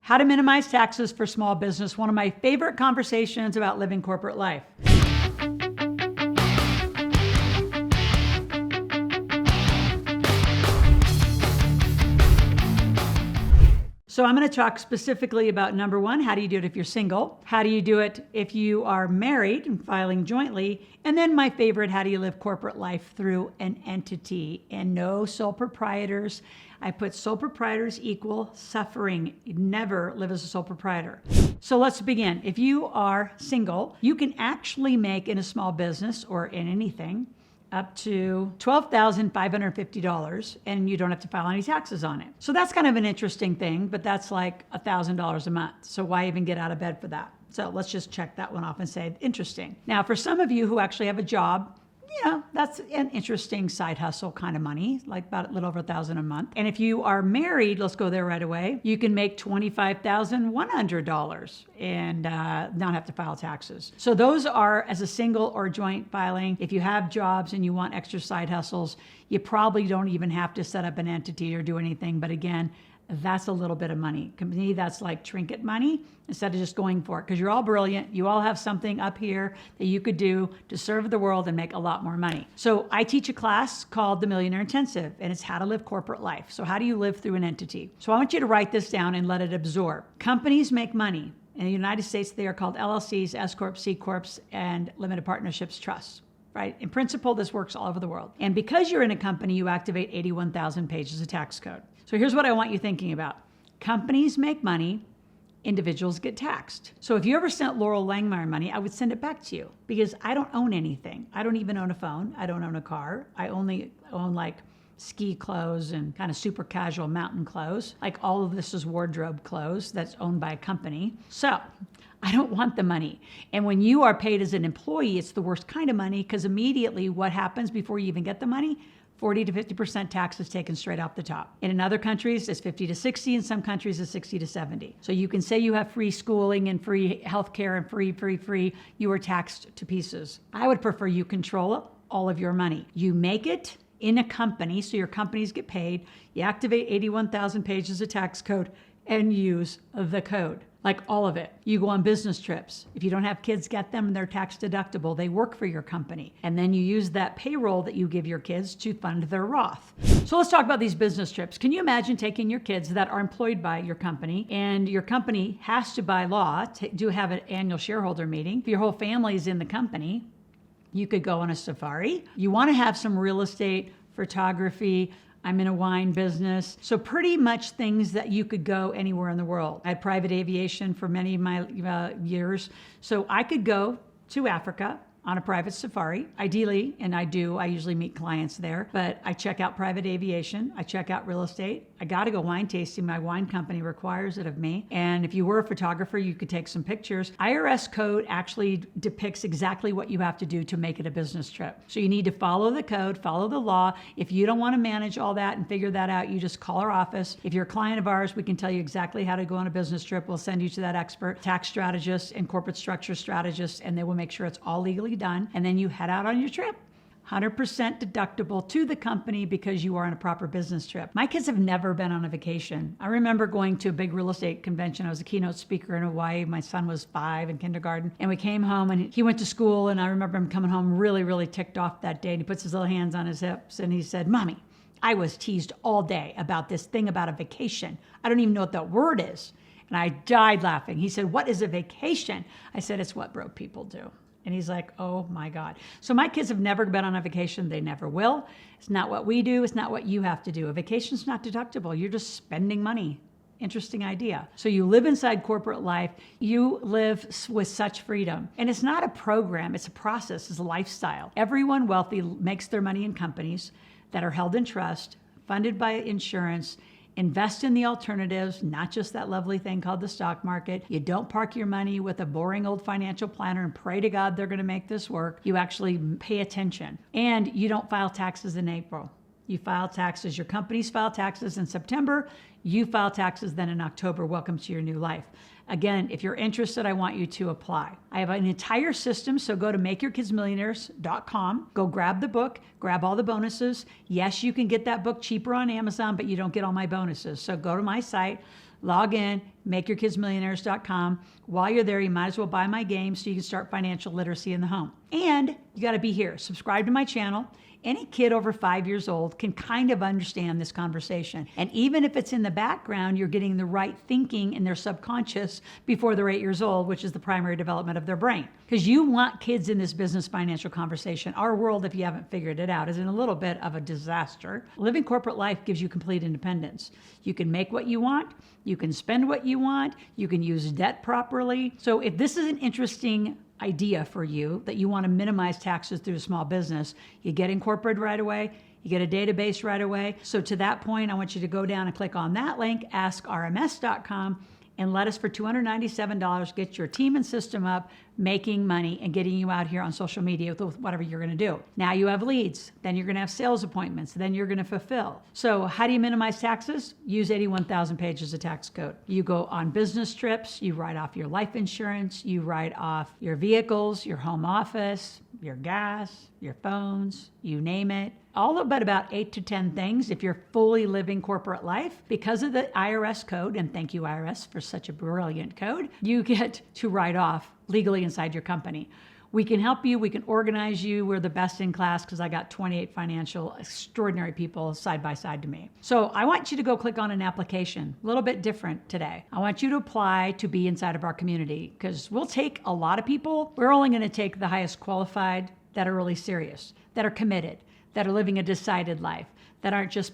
How to minimize taxes for small business, one of my favorite conversations about living corporate life. So I'm going to talk specifically about number one, how do you do it if you're single? How do you do it if you are married and filing jointly? And then my favorite, how do you live corporate life through an entity? And no sole proprietors. I put sole proprietors equal suffering. Never live as a sole proprietor. So let's begin. If you are single, you can actually make in a small business or in anything up to $12,550, and you don't have to file any taxes on it. So that's kind of an interesting thing, but that's like $1,000 a month. So why even get out of bed for that? So let's just check that one off and say, interesting. Now, for some of you who actually have a job, that's an interesting side hustle kind of money, like about a little over $1,000 a month. And if you are married, let's go there right away. You can make $25,100 and not have to file taxes. So those are as a single or joint filing. If you have jobs and you want extra side hustles, you probably don't even have to set up an entity or do anything. But again, that's a little bit of money. To me, that's like trinket money instead of just going for it, because you're all brilliant. You all have something up here that you could do to serve the world and make a lot more money. So I teach a class called the Millionaire Intensive, and it's how to live corporate life. So how do you live through an entity? So I want you to write this down and let it absorb. Companies make money. In the United States, they are called LLCs, S Corps, C Corps, and limited partnerships, trusts. Right? In principle, this works all over the world. And because you're in a company, you activate 81,000 pages of tax code. So here's what I want you thinking about. Companies make money, individuals get taxed. So if you ever sent Loral Langemeier money, I would send it back to you because I don't own anything. I don't even own a phone. I don't own a car. I only own like ski clothes and kind of super casual mountain clothes. Like all of this is wardrobe clothes that's owned by a company. So I don't want the money. And when you are paid as an employee, it's the worst kind of money because immediately what happens before you even get the money? 40 to 50% tax is taken straight off the top. In other countries, it's 50 to 60. In some countries, it's 60 to 70. So you can say you have free schooling and free healthcare and free. You are taxed to pieces. I would prefer you control all of your money. You make it in a company, so your companies get paid. You activate 81,000 pages of tax code and use the code. Like all of it. You go on business trips. If you don't have kids, get them. They're tax deductible. They work for your company. And then you use that payroll that you give your kids to fund their Roth. So let's talk about these business trips. Can you imagine taking your kids that are employed by your company, and your company has to, by law, do have an annual shareholder meeting. If your whole family is in the company, you could go on a safari. You want to have some real estate, photography. I'm in a wine business. So pretty much things that you could go anywhere in the world. I had private aviation for many of my years. So I could go to Africa on a private safari, ideally, and I usually meet clients there, but I check out private aviation, I check out real estate, I gotta go wine tasting, my wine company requires it of me, and if you were a photographer, you could take some pictures. IRS code actually depicts exactly what you have to do to make it a business trip. So you need to follow the code, follow the law. If you don't wanna manage all that and figure that out, you just call our office. If you're a client of ours, we can tell you exactly how to go on a business trip. We'll send you to that expert tax strategist and corporate structure strategist, and they will make sure it's all legally done, and then you head out on your trip. 100% deductible to the company because you are on a proper business trip. My kids have never been on a vacation. I remember going to a big real estate convention. I was a keynote speaker in Hawaii. My son was 5 in kindergarten, and we came home and he went to school, and I remember him coming home really, really ticked off that day, and he puts his little hands on his hips and he said, "Mommy, I was teased all day about this thing about a vacation. I don't even know what that word is." And I died laughing. He said, "What is a vacation?" I said, "It's what broke people do." And he's like, "Oh my God." So my kids have never been on a vacation. They never will. It's not what we do. It's not what you have to do. A vacation's not deductible. You're just spending money. Interesting idea. So you live inside corporate life. You live with such freedom. And it's not a program. It's a process. It's a lifestyle. Everyone wealthy makes their money in companies that are held in trust, funded by insurance. Invest in the alternatives, not just that lovely thing called the stock market. You don't park your money with a boring old financial planner and pray to God they're going to make this work. You actually pay attention. And you don't file taxes in April. You file taxes. Your companies file taxes in September. You file taxes then in October. Welcome to your new life. Again, if you're interested, I want you to apply. I have an entire system, so go to makeyourkidsmillionaires.com. Go grab the book, grab all the bonuses. Yes, you can get that book cheaper on Amazon, but you don't get all my bonuses. So go to my site, Log in, makeyourkidsmillionaires.com. While you're there, you might as well buy my game so you can start financial literacy in the home. And you got to be here. Subscribe to my channel. Any kid over 5 years old can kind of understand this conversation. And even if it's in the background, you're getting the right thinking in their subconscious before they're 8 years old, which is the primary development of their brain. Because you want kids in this business financial conversation. Our world, if you haven't figured it out, is in a little bit of a disaster. Living corporate life gives you complete independence. You can make what you want. You can spend what you want. You can use debt properly. So if this is an interesting idea for you, that you want to minimize taxes through a small business, you get incorporated right away, you get a database right away. So to that point, I want you to go down and click on that link, askrms.com, and let us for $297 get your team and system up, making money and getting you out here on social media with whatever you're going to do. Now you have leads, then you're going to have sales appointments, then you're going to fulfill. So how do you minimize taxes? Use 81,000 pages of tax code. You go on business trips, you write off your life insurance, you write off your vehicles, your home office, your gas, your phones, you name it. All but about 8 to 10 things if you're fully living corporate life. Because of the IRS code, and thank you IRS for such a brilliant code, you get to write off legally inside your company. We can help you. We can organize you. We're the best in class because I got 28 financial extraordinary people side by side to me. So I want you to go click on an application, a little bit different today. I want you to apply to be inside of our community because we'll take a lot of people. We're only going to take the highest qualified that are really serious, that are committed, that are living a decided life, that aren't just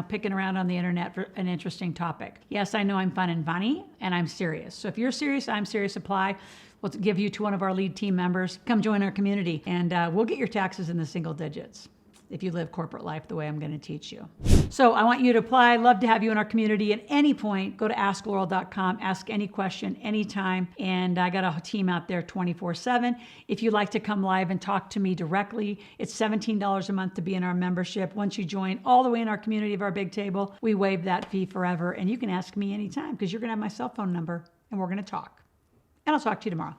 picking around on the internet for an interesting topic. Yes, I know I'm fun and funny, and I'm serious. So if you're serious, I'm serious, apply. We'll give you to one of our lead team members. Come join our community, and we'll get your taxes in the single digits if you live corporate life the way I'm going to teach you. So I want you to apply. Love to have you in our community at any point. Go to askloral.com, ask any question, anytime. And I got a team out there 24/7. If you'd like to come live and talk to me directly, it's $17 a month to be in our membership. Once you join all the way in our community of our big table, we waive that fee forever. And you can ask me anytime because you're going to have my cell phone number and we're going to talk. And I'll talk to you tomorrow.